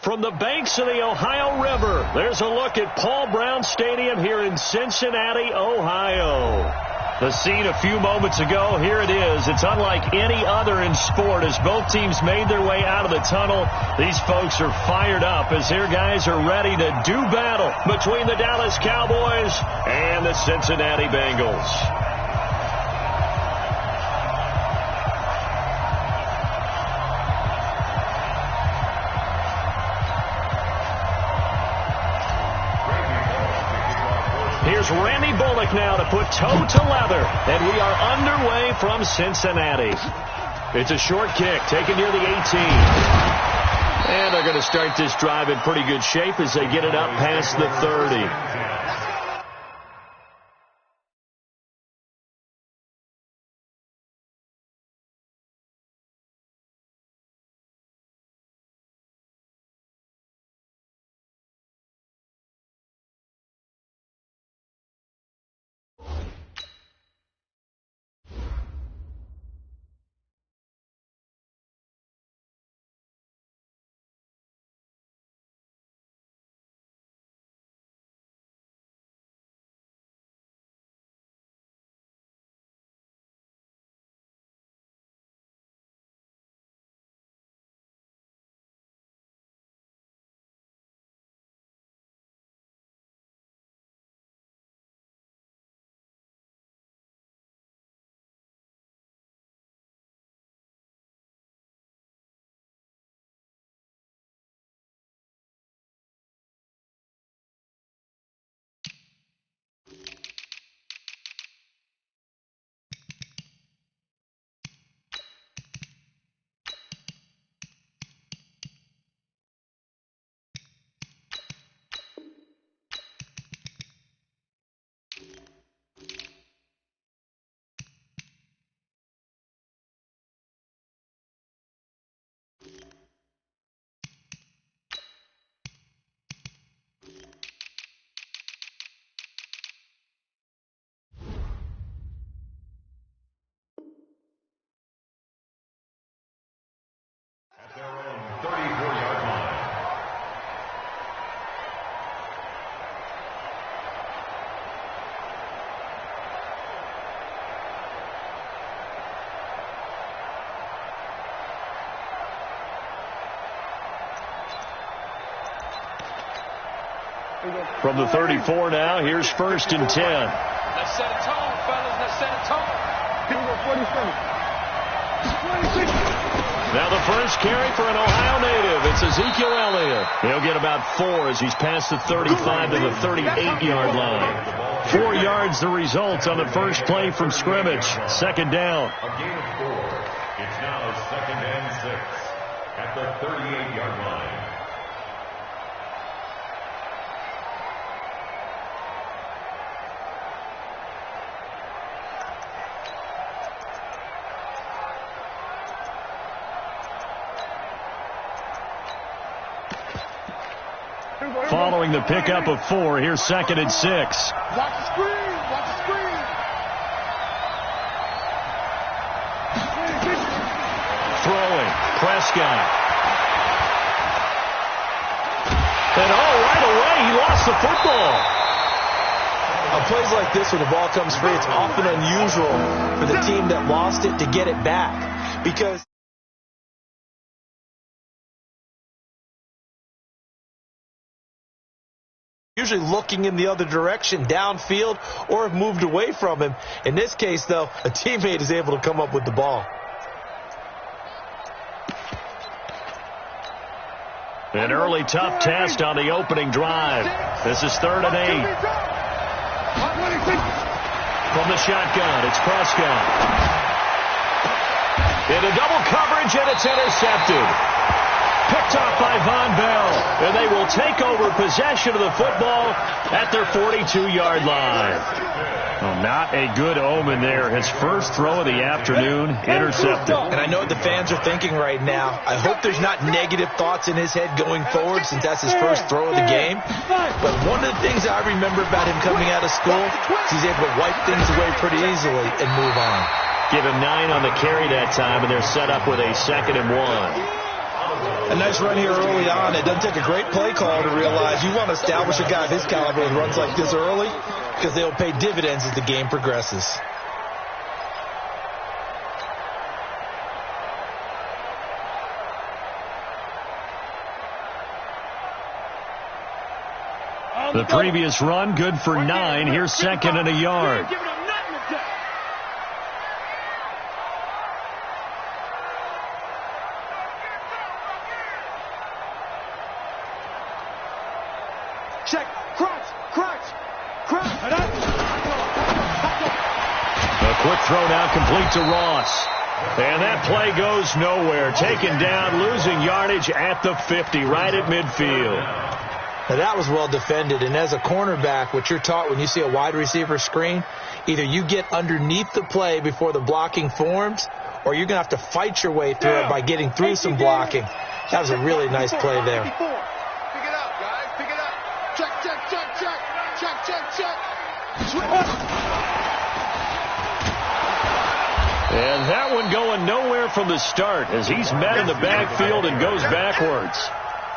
From the banks of the Ohio River, there's a look at Paul Brown Stadium here in Cincinnati, Ohio. The scene a few moments ago, here it is. It's unlike any other in sport as both teams made their way out of the tunnel. These folks are fired up as their guys are ready to do battle between the Dallas Cowboys and the Cincinnati Bengals. Here's Randy Bullock now to put toe to leather, and we are underway from Cincinnati. It's a short kick taken near the 18. And they're going to start this drive in pretty good shape as they get it up past the 30. Their own 34-yard line. From the 34 now, here's 1st and 10. Let's set a tone, fellas. Let's set a tone. 47. Now the first carry for an Ohio native. It's Ezekiel Elliott. He'll get about 4 as he's past the 35 to the 38-yard line. 4 yards the result on the first play from scrimmage. 2nd down. A gain of 4. It's now 2nd and 6 at the 38-yard line. Following the pickup of 4, here's 2nd and 6. Watch the screen. Watch the screen. Throwing. Prescott. And right away, he lost the football. On plays like this where the ball comes free, it's often unusual for the team that lost it to get it back. Because usually looking in the other direction, downfield, or have moved away from him. In this case, though, a teammate is able to come up with the ball. An early tough test on the opening drive. This is 3rd and 8. From the shotgun, it's Prescott. Into double coverage, and it's intercepted. Picked off by Von Bell, and they will take over possession of the football at their 42-yard line. Well, not a good omen there. His first throw of the afternoon, intercepted. And I know what the fans are thinking right now. I hope there's not negative thoughts in his head going forward since that's his first throw of the game. But one of the things I remember about him coming out of school is he's able to wipe things away pretty easily and move on. Give him 9 on the carry that time, and they're set up with a 2nd and 1. A nice run here early on. It doesn't take a great play call to realize you want to establish a guy of his caliber with runs like this early because they'll pay dividends as the game progresses. The previous run, good for 9. Here's second and a yard. Check, crunch. A quick throw now complete to Ross. And that play goes nowhere. Taken down, losing yardage at the 50, right at midfield. Now that was well defended, and as a cornerback, what you're taught when you see a wide receiver screen, either you get underneath the play before the blocking forms, or you're going to have to fight your way through it by getting through some blocking. That was a really nice play there. Pick it up, guys. Pick it up. Check. And that one going nowhere from the start as he's met in the backfield and goes backwards.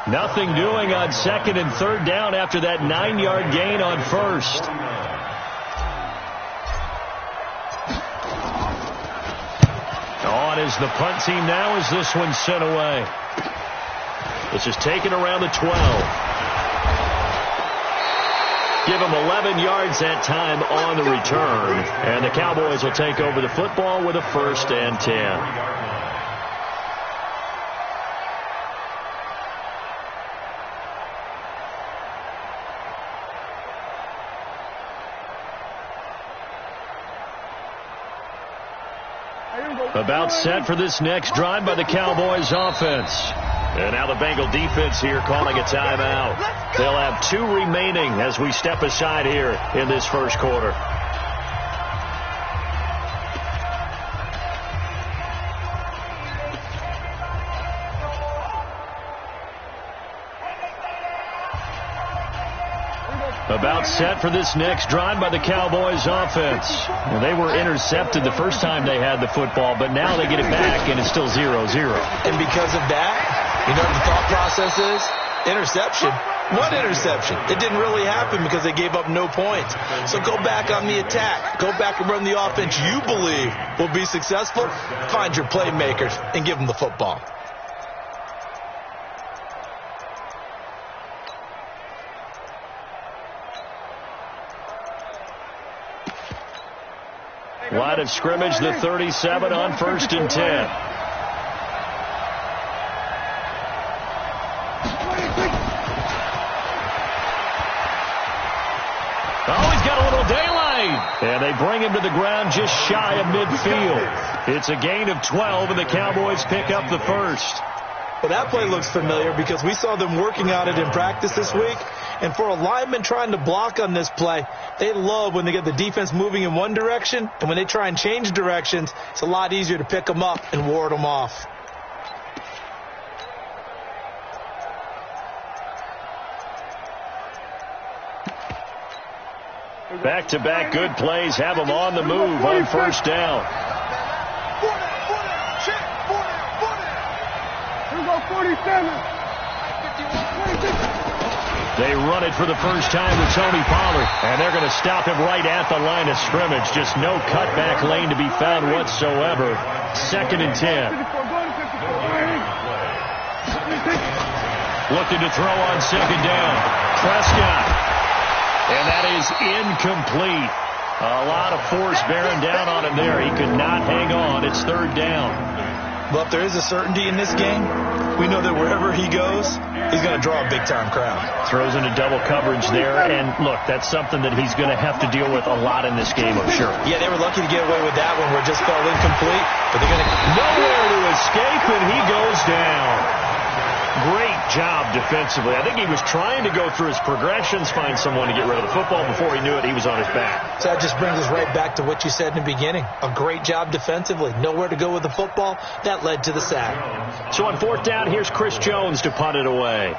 Nothing doing on second and third down after that 9-yard gain on first. On is the punt team now as this one's sent away. This is taken around the 12. Give them 11 yards that time on the return. And the Cowboys will take over the football with a 1st and 10. About set for this next drive by the Cowboys offense. And now the Bengal defense here calling a timeout. They'll have 2 remaining as we step aside here in this first quarter. About set for this next drive by the Cowboys offense. Well, they were intercepted the first time they had the football, but now they get it back, and it's still 0-0. And because of that, you know what the thought process is? Interception. What interception? It didn't really happen because they gave up no points. So go back on the attack. Go back and run the offense you believe will be successful. Find your playmakers and give them the football. Line of scrimmage, the 37 on 1st and 10. Oh, he's got a little daylight. And they bring him to the ground just shy of midfield. It's a gain of 12, and the Cowboys pick up the first. Well, that play looks familiar because we saw them working on it in practice this week. And for a lineman trying to block on this play, they love when they get the defense moving in one direction. And when they try and change directions, it's a lot easier to pick them up and ward them off. Back-to-back good plays have them on the move on 1st down. Here we go, 47. They run it for the first time with Tony Pollard, and they're going to stop him right at the line of scrimmage. Just no cutback lane to be found whatsoever. 2nd and 10. Looking to throw on 2nd down. Prescott. And that is incomplete. A lot of force bearing down on him there. He could not hang on. It's 3rd down. Well, if there is a certainty in this game, we know that wherever he goes, he's going to draw a big-time crowd. Throws into double coverage there, and look, that's something that he's going to have to deal with a lot in this game, I'm sure. Yeah, they were lucky to get away with that one where it just fell incomplete, but they're going to... Nowhere to escape, and he goes down. Great job defensively. I think he was trying to go through his progressions, find someone to get rid of the football. Before he knew it, he was on his back. So that just brings us right back to what you said in the beginning. A great job defensively. Nowhere to go with the football. That led to the sack. So on 4th down, here's Chris Jones to punt it away.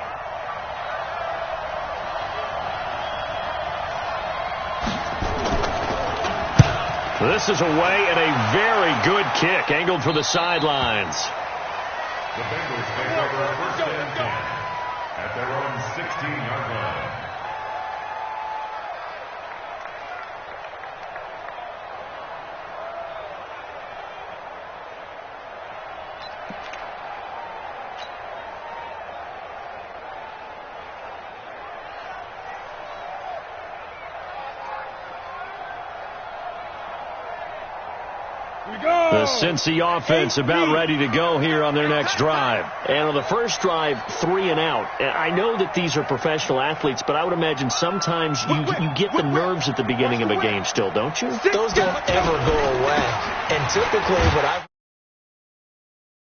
This is away, and a very good kick angled for the sidelines. The Bengals take over first and 10 at their own 16-yard line. The Cincy offense about ready to go here on their next drive. And on the first drive, 3 and out. I know that these are professional athletes, but I would imagine sometimes you get the nerves at the beginning of a game still, don't you? Those don't ever go away. And typically what I've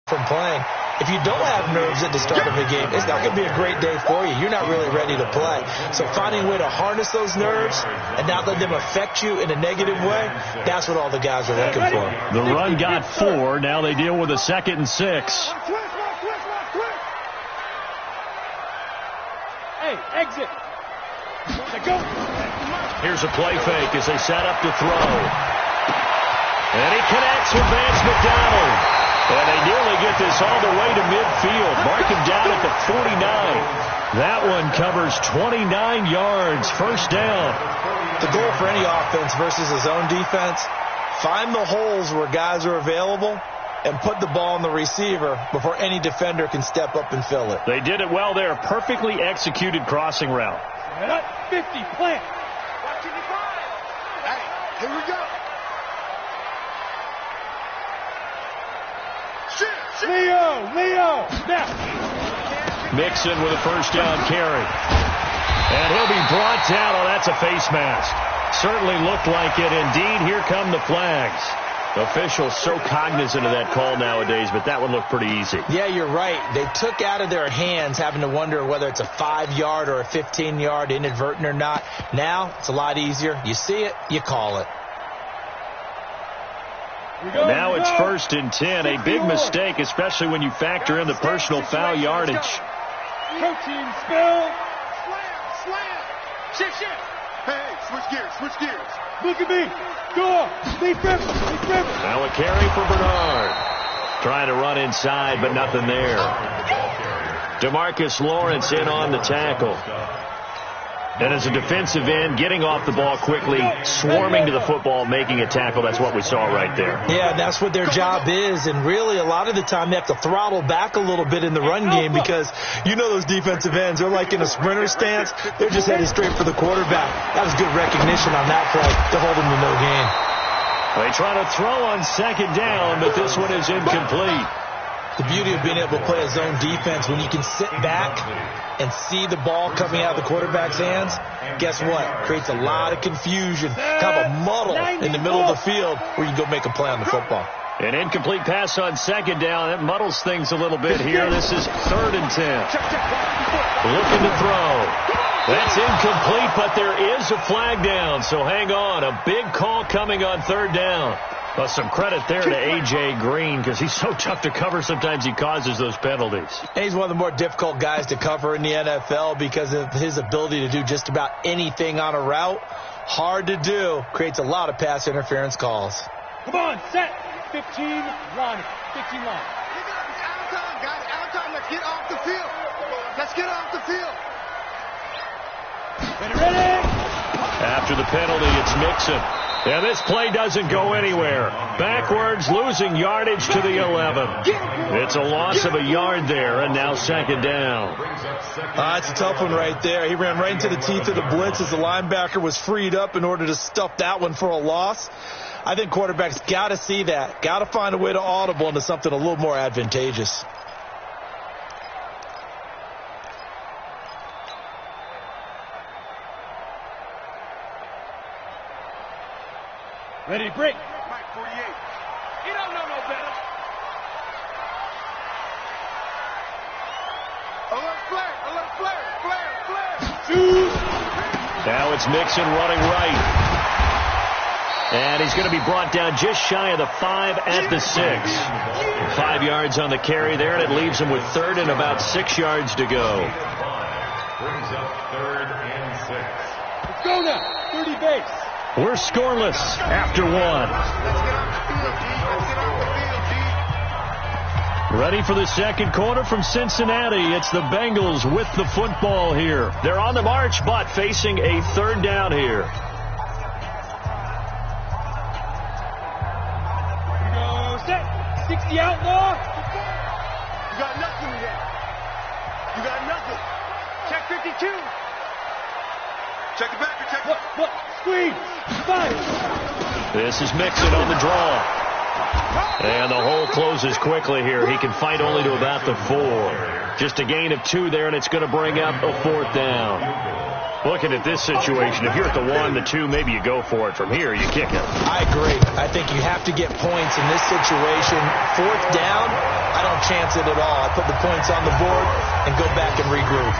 from playing, if you don't have nerves at the start of a game, it's not going to be a great day for you. You're not really ready to play. So finding a way to harness those nerves and not let them affect you in a negative way, that's what all the guys are looking for. The run got 4. Now they deal with a 2nd and 6. Hey, exit. Go. Here's a play fake as they set up to throw. And he connects with Vance McDonald. And they nearly get this all the way to midfield. Mark him down at the 49. That one covers 29 yards. First down. The goal for any offense versus a zone defense, find the holes where guys are available and put the ball on the receiver before any defender can step up and fill it. They did it well there. Perfectly executed crossing route. 50, plant. Hey, here we go. Leo, now. Mixon with a first down carry. And he'll be brought down. Oh, that's a face mask. Certainly looked like it. Indeed, here come the flags. Officials so cognizant of that call nowadays, but that one looked pretty easy. Yeah, you're right. They took out of their hands having to wonder whether it's a 5-yard or a 15-yard, inadvertent or not. Now, it's a lot easier. You see it, you call it. Now it's 1st and 10. A big mistake, especially when you factor in the personal foul yardage. Protein spill. Slam. Shift. Hey, switch gears. Look at me. Go on. Lead River. Now a carry for Bernard. Trying to run inside, but nothing there. DeMarcus Lawrence in on the tackle. And as a defensive end, getting off the ball quickly, swarming to the football, making a tackle, that's what we saw right there. Yeah, that's what their job is. And really, a lot of the time, they have to throttle back a little bit in the run game because you know those defensive ends, they're like in a sprinter stance. They're just headed straight for the quarterback. That was good recognition on that play to hold them to no gain. They try to throw on 2nd down, but this one is incomplete. The beauty of being able to play a zone defense, when you can sit back and see the ball coming out of the quarterback's hands, guess what? Creates a lot of confusion, kind of a muddle in the middle of the field where you can go make a play on the football. An incomplete pass on 2nd down. That muddles things a little bit here. This is 3rd and 10. Looking to throw. That's incomplete, but there is a flag down, so hang on. A big call coming on 3rd down. Well, some credit there to A.J. Green because he's so tough to cover. Sometimes he causes those penalties. And he's one of the more difficult guys to cover in the NFL because of his ability to do just about anything on a route. Hard to do. Creates a lot of pass interference calls. Come on, set. 15 line. 15 line. It's out of time, guys. Out of time. Let's get off the field. Let's get off the field. Ready? After the penalty, it's Mixon. And this play doesn't go anywhere. Backwards, losing yardage to the 11. It's a loss of a yard there, and now 2nd down. It's a tough one right there. He ran right into the teeth of the blitz as the linebacker was freed up in order to stuff that one for a loss. I think quarterbacks got to see that. Got to find a way to audible into something a little more advantageous. Ready, break. Mike 48. You don't know no better. Alert flare. Shoot. Now it's Mixon running right. And he's going to be brought down just shy of the 5 at the 6. 5 yards on the carry there, and it leaves him with 3rd and about 6 yards to go. Brings up 3rd and 6. Let's go now. 30 base. We're scoreless after 1. Let's get off the field, G. Let's get off the field, G. Ready for the second quarter from Cincinnati. It's the Bengals with the football here. They're on the march, but facing a third down here. Go set. 60 outlaw. You got nothing with that. You got nothing. Check 52. Check it back. Check it. Look. Squeeze. Five. This is Mixon on the draw. And the hole closes quickly here. He can fight only to about the 4. Just a gain of 2 there, and it's going to bring up a 4th down. Looking at this situation, if you're at the 1, the 2, maybe you go for it. From here, you kick it. I agree. I think you have to get points in this situation. 4th down, I don't chance it at all. I put the points on the board and go back and regroup.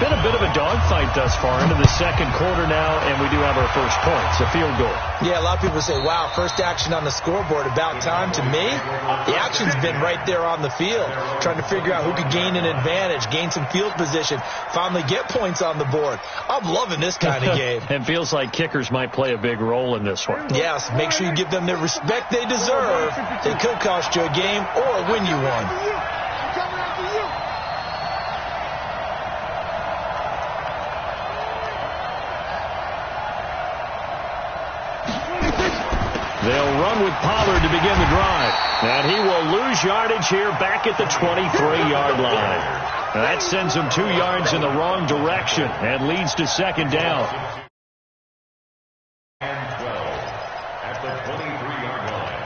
Been a bit of a dogfight thus far into the second quarter now, and we do have our first points, a field goal. Yeah, a lot of people say, wow, first action on the scoreboard, about time. To me, the action's been right there on the field, trying to figure out who could gain an advantage, gain some field position, finally get points on the board. I'm loving this kind of game. It feels like kickers might play a big role in this one. Yes, make sure you give them the respect they deserve. They could cost you a game or win you one. They'll run with Pollard to begin the drive. And he will lose yardage here back at the 23-yard line. Now that sends him 2 yards in the wrong direction and leads to second down. And 12 at the 23-yard line.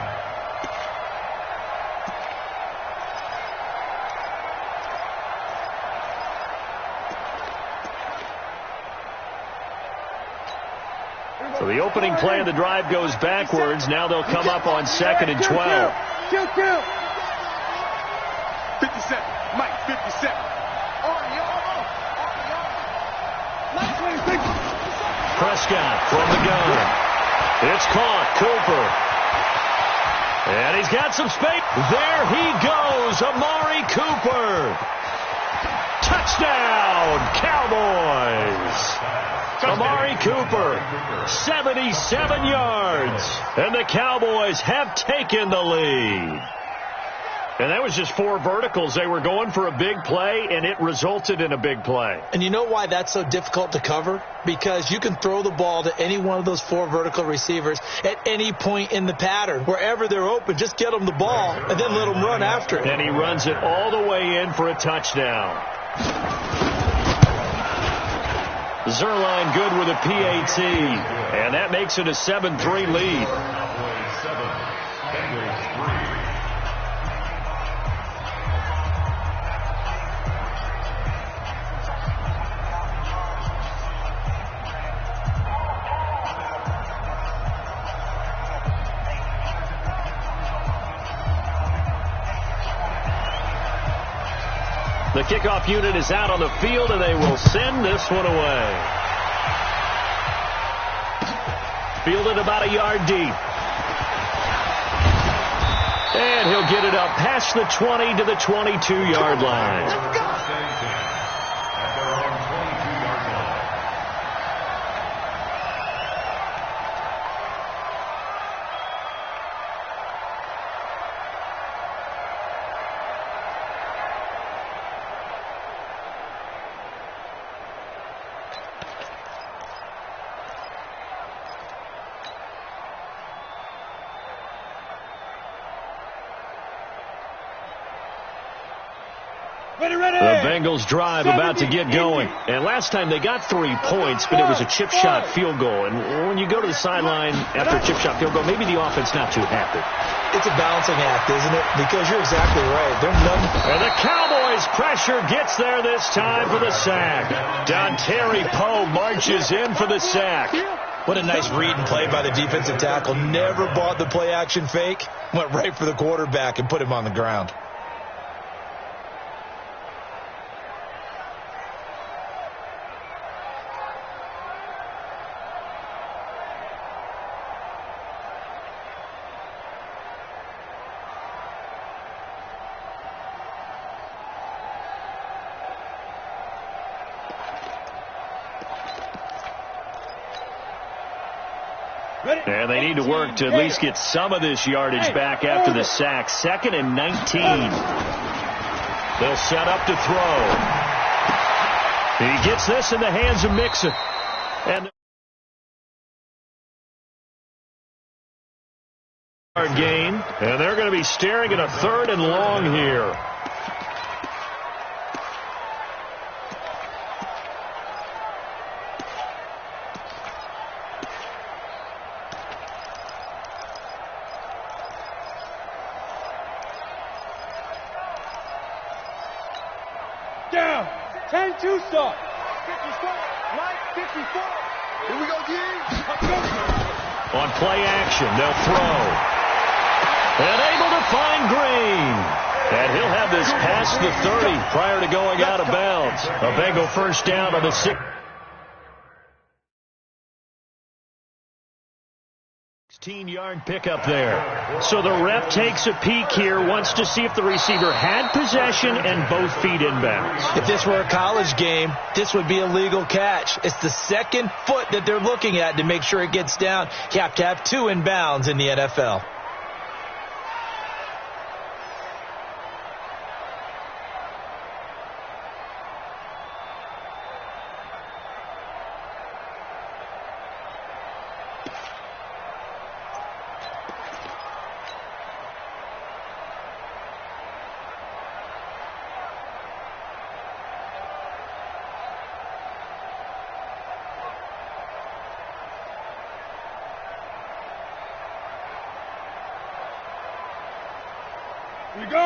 So the opening play of the drive goes backwards. Now they'll come up on 2nd and 12. Kill. 57. Mike, 57. Prescott from the gun. It's caught. Cooper. And he's got some space. There he goes. Amari Cooper. Touchdown, Cowboys. Amari Cooper, 77 yards. And the Cowboys have taken the lead. And that was just 4 verticals. They were going for a big play, and it resulted in a big play. And you know why that's so difficult to cover? Because you can throw the ball to any one of those 4 vertical receivers at any point in the pattern. Wherever they're open, just get them the ball and then let them run after it. And he runs it all the way in for a touchdown. Zerline good with a PAT. And that makes it a 7-3 lead. Cowboys 7, Bengals 3. The kickoff unit is out on the field, and they will send this one away. Fielded about a yard deep. And he'll get it up past the 20 to the 22-yard line. At their own 22-yard line. The Bengals drive about to get going. And last time they got 3 points, but it was a chip shot field goal. And when you go to the sideline after a chip shot field goal, maybe the offense not too happy. It's a balancing act, isn't it? Because you're exactly right. They're And the Cowboys' pressure gets there this time for the sack. Dontari Poe marches in for the sack. What a nice read and play by the defensive tackle. Never bought the play action fake. Went right for the quarterback and put him on the ground. And they need to work to at least get some of this yardage back after the sack. 2nd and 19. They'll set up to throw. He gets this in the hands of Mixon. And gain. And they're going to be staring at a 3rd and long here. Down. 10-2 start. 54. Right, 54. Here we go, G. On play action, they'll throw. And able to find Green. And he'll have this past the 30 prior to going out of bounds. A Bengal first down on the 16-yard pickup there. So the ref takes a peek here, wants to see if the receiver had possession and both feet inbounds. If this were a college game, this would be a legal catch. It's the 2nd foot that they're looking at to make sure it gets down. You have to have 2 inbounds in the NFL.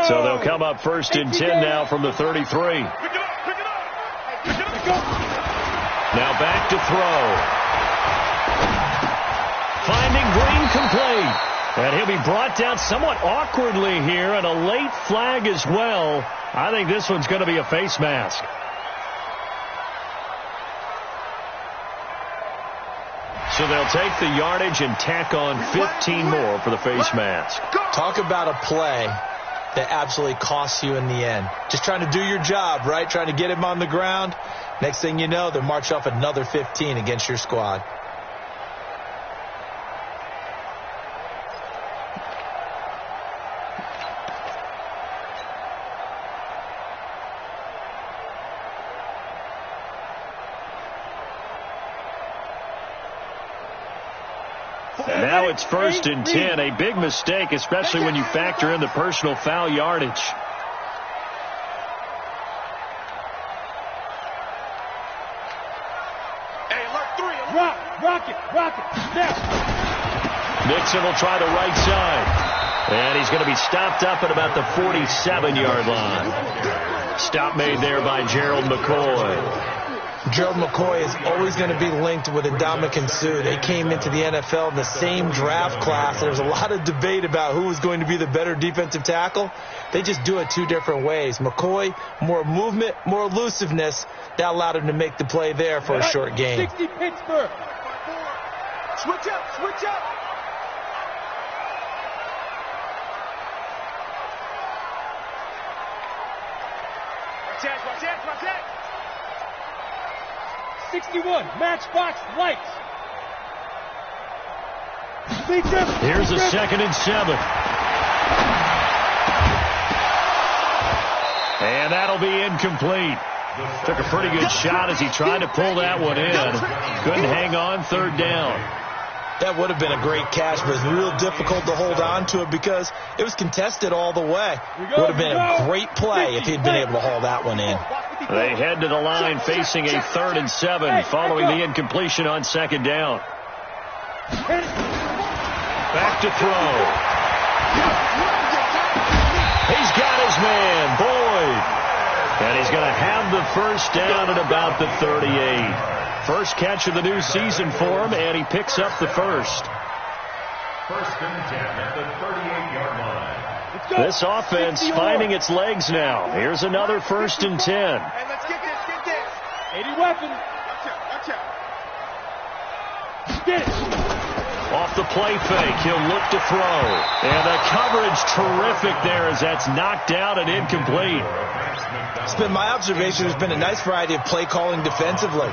So they'll come up 1st and 10 now from the 33. Now back to throw. Finding Green complete. And he'll be brought down somewhat awkwardly here, and a late flag as well. I think this one's going to be a face mask. So they'll take the yardage and tack on 15 more for the face mask. Talk about a play that absolutely costs you in the end. Just trying to do your job, right? Trying to get him on the ground. Next thing you know, they'll march off another 15 against your squad. And now it's 1st and 10. A big mistake, especially when you factor in the personal foul yardage. Hey, alert 3. Rock it. Snap. Nixon will try the right side. And he's going to be stopped up at about the 47-yard line. Stop made there by Gerald McCoy. Gerald McCoy is always going to be linked with Ndamukong Suh. They came into the NFL in the same draft class. There was a lot of debate about who was going to be the better defensive tackle. They just do it 2 different ways. McCoy, more movement, more elusiveness. That allowed him to make the play there for a short gain. 60 Pittsburgh. Switch up. Watch that. 61, Matchbox Lights. Here's a 2nd and 7. And that'll be incomplete. Took a pretty good shot as he tried to pull that one in. Couldn't hang on 3rd down. That would have been a great catch, but it's real difficult to hold on to it because it was contested all the way. Would have been a great play if he'd been able to haul that one in. They head to the line facing a 3rd and 7 following the incompletion on 2nd down. Back to throw. He's got his man, Boyd. And he's going to have the first down at about the 38. First catch of the new season for him, and he picks up the first. 1st and 10 at the 38-yard line. This offense finding its legs now. Here's another 1st and 10. Hey, let's get this. 80 weapon. Watch out. Get it. Off the play fake, he'll look to throw. And the coverage terrific there as that's knocked down and incomplete. It's been my observation there's been a nice variety of play calling defensively.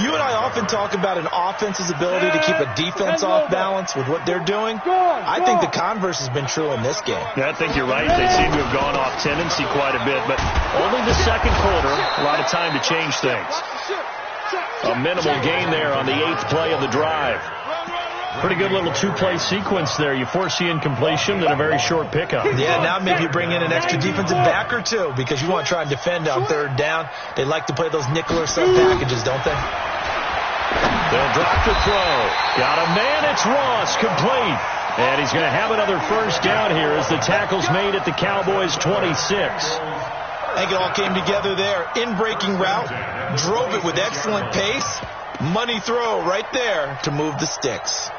You and I often talk about an offense's ability to keep a defense off balance with what they're doing. I think the converse has been true in this game. Yeah, I think you're right. They seem to have gone off tendency quite a bit, but only the second quarter, a lot of time to change things. A minimal gain there on the 8th play of the drive. Pretty good little two-play sequence there. You force the incompletion, then a very short pickup. Yeah, now maybe you bring in an extra defensive back or two because you want to try and defend on 3rd down. They like to play those nickel or sub packages, don't they? They'll drop the throw. Got a man. It's Ross, complete. And he's going to have another first down here as the tackle's made at the Cowboys' 26. I think it all came together there. In-breaking route, drove it with excellent pace. Money throw right there to move the sticks.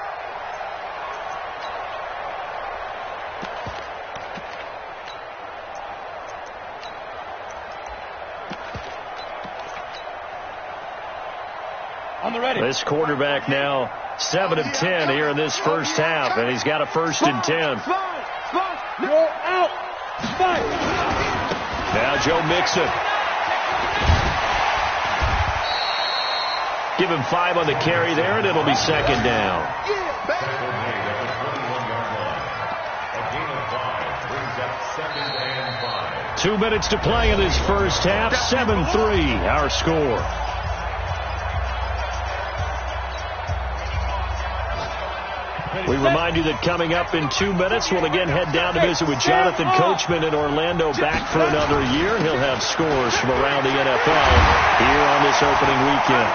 This quarterback now 7 of 10 here in this first half, and he's got a 1st and 10. Now Joe Mixon. Give him 5 on the carry there, and it'll be 2nd down. 2 minutes to play in this first half. 7-3 our score. We remind you that coming up in 2 minutes, we'll again head down to visit with Jonathan Coachman in Orlando, back for another year. He'll have scores from around the NFL here on this opening weekend.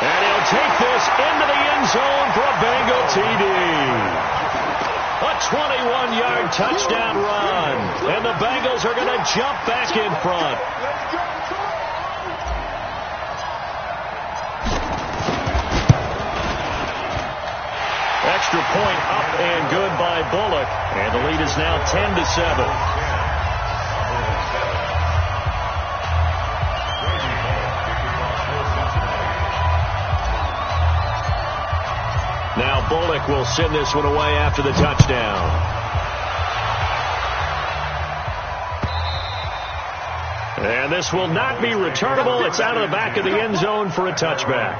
And he'll take this into the end zone for a Bengal TD. A 21-yard touchdown run. And the Bengals are going to jump back in front. Extra point up and good by Bullock. And the lead is now 10-7. Now Bullock will send this one away after the touchdown. And this will not be returnable. It's out of the back of the end zone for a touchback.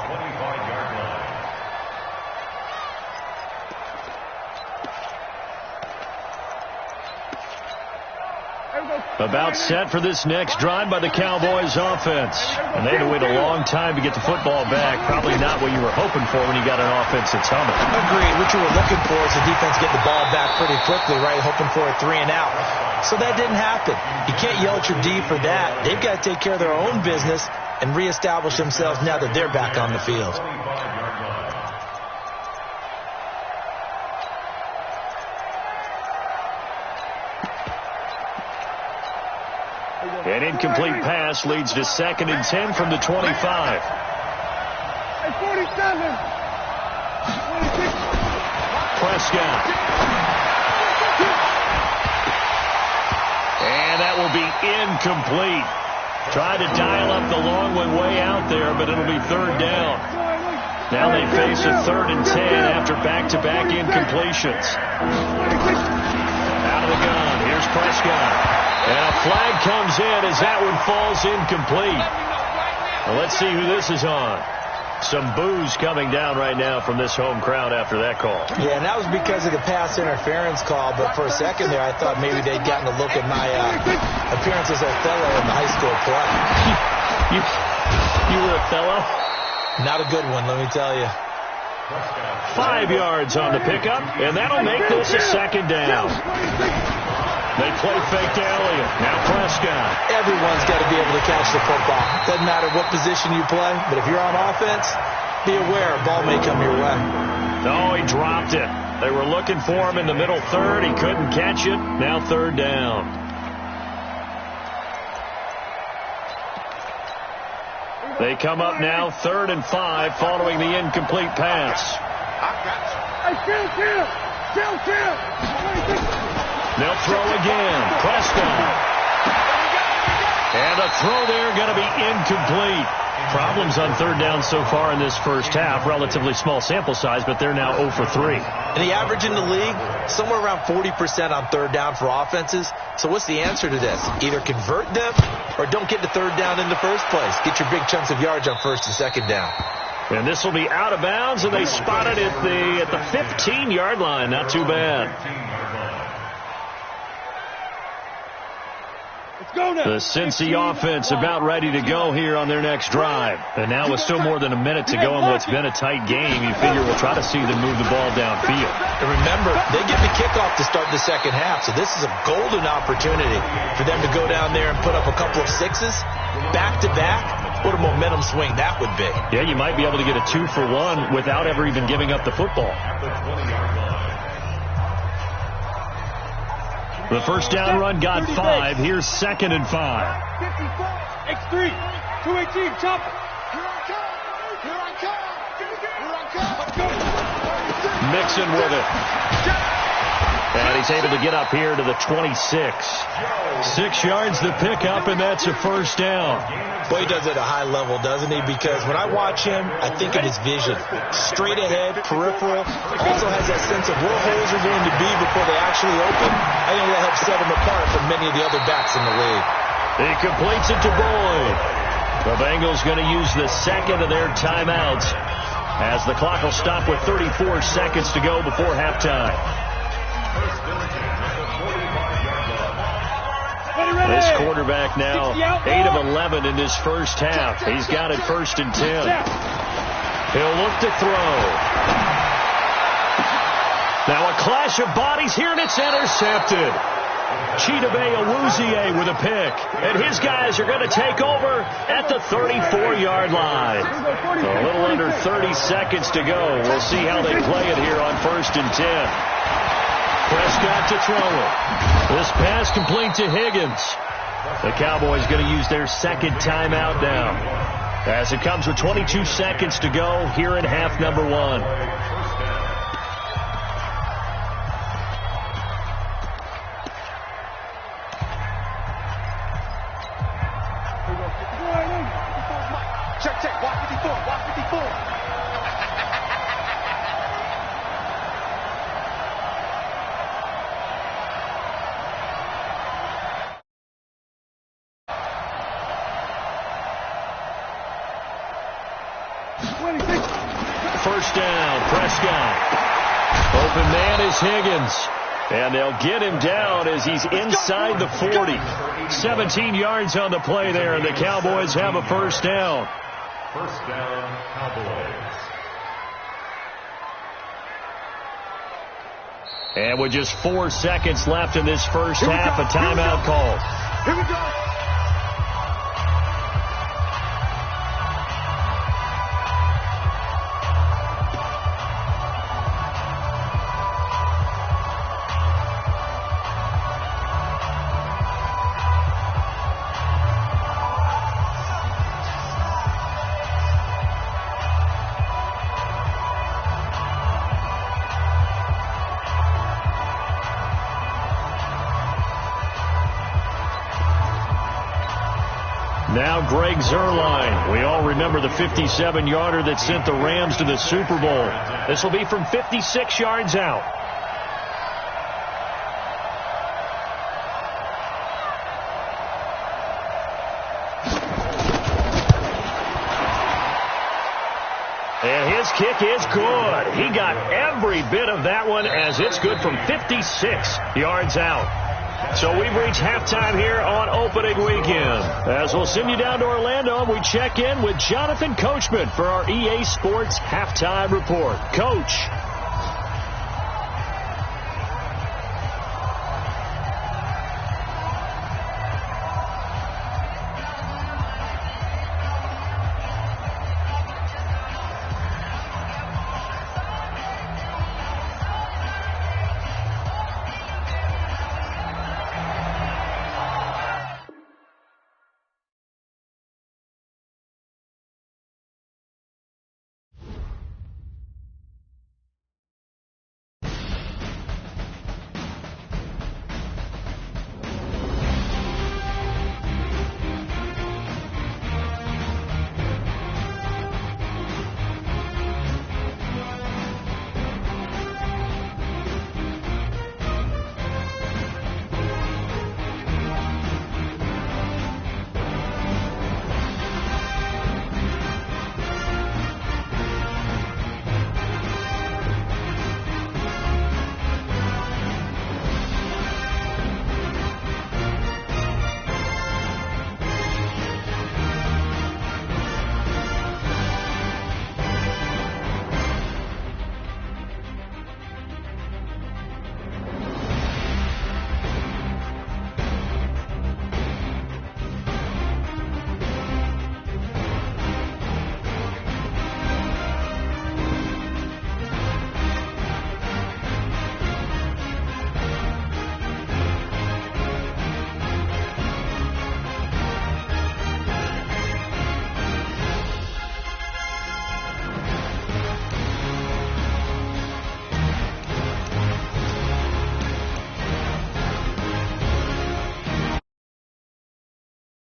About set for this next drive by the Cowboys offense. And they had to wait a long time to get the football back. Probably not what you were hoping for when you got an offense that's humming. Agreed. What you were looking for is the defense getting the ball back pretty quickly, right? Hoping for a 3 and out. So that didn't happen. You can't yell at your D for that. They've got to take care of their own business and reestablish themselves now that they're back on the field. An incomplete pass leads to 2nd and 10 from the 25. Hey, 47. Prescott. And that will be incomplete. Tried to dial up the long way out there, but it'll be 3rd down. Now they face a 3rd and 10 after back-to-back incompletions. Out of the gun. Here's Prescott. And a flag comes in as that one falls incomplete. Well, let's see who this is on. Some boos coming down right now from this home crowd after that call. Yeah, and that was because of the pass interference call, but for a second there I thought maybe they'd gotten a look at my appearance as Othello in the high school play. You were Othello? Not a good one, let me tell you. 5 yards on the pickup, and that'll make this a 2nd down. They play fake to Elliott. Now Prescott. Everyone's got to be able to catch the football. Doesn't matter what position you play, but if you're on offense, be aware a ball may come your way. No, he dropped it. They were looking for him in the middle 3rd. He couldn't catch it. Now 3rd down. They come up now 3rd and 5 following the incomplete pass. Hey, They'll throw again. Prescott. And the throw there going to be incomplete. Problems on third down so far in this first half. Relatively small sample size, but they're now 0 for 3. And the average in the league, somewhere around 40% on third down for offenses. So what's the answer to this? Either convert them or don't get the third down in the first place. Get your big chunks of yards on first and second down. And this will be out of bounds, and they spot it at the 15-yard line. Not too bad. The Cincy offense about ready to go here on their next drive. And now with still more than a minute to go in what's been a tight game, you figure we'll try to see them move the ball downfield. And remember, they get the kickoff to start the second half, so this is a golden opportunity for them to go down there and put up a couple of sixes back-to-back. What a momentum swing that would be. Yeah, you might be able to get a 2-for-1 without ever even giving up the football. The first down run got 5. Here's 2nd and 5. X3, 218, chop it. Here I come. Mixon with it. And he's able to get up here to the 26. 6 yards to pick up, and that's a first down. Boy, he does it at a high level, doesn't he? Because when I watch him, I think of his vision. Straight ahead, peripheral. Also has that sense of where holes are going to be before they actually open. I think that helps set him apart from many of the other backs in the league. He completes it to Boyd. The Bengals going to use the second of their timeouts as the clock will stop with 34 seconds to go before halftime. This quarterback now 8 of 11 in this first half. He's got it 1st and 10. He'll look to throw. Now a clash of bodies here, and it's intercepted. Chidobe Awuzie with a pick. And his guys are going to take over at the 34-yard line. A little under 30 seconds to go. We'll see how they play it here on 1st and 10. Prescott to throw it. This pass complete to Higgins. The Cowboys going to use their second timeout now, as it comes with 22 seconds to go here in half number 1. Check. Watch 54. Watch 54. First down, Prescott. Open man is Higgins. And they'll get him down as he's inside the 40. 17 yards on the play there, and the Cowboys have a first down. First down, Cowboys. And with just 4 seconds left in this first half, a timeout called. Here we go. Now Greg Zuerlein. We all remember the 57-yarder that sent the Rams to the Super Bowl. This will be from 56 yards out. And his kick is good. He got every bit of that one, as it's good from 56 yards out. So we've reached halftime here on opening weekend. As we'll send you down to Orlando, we check in with Jonathan Coachman for our EA Sports Halftime Report. Coach.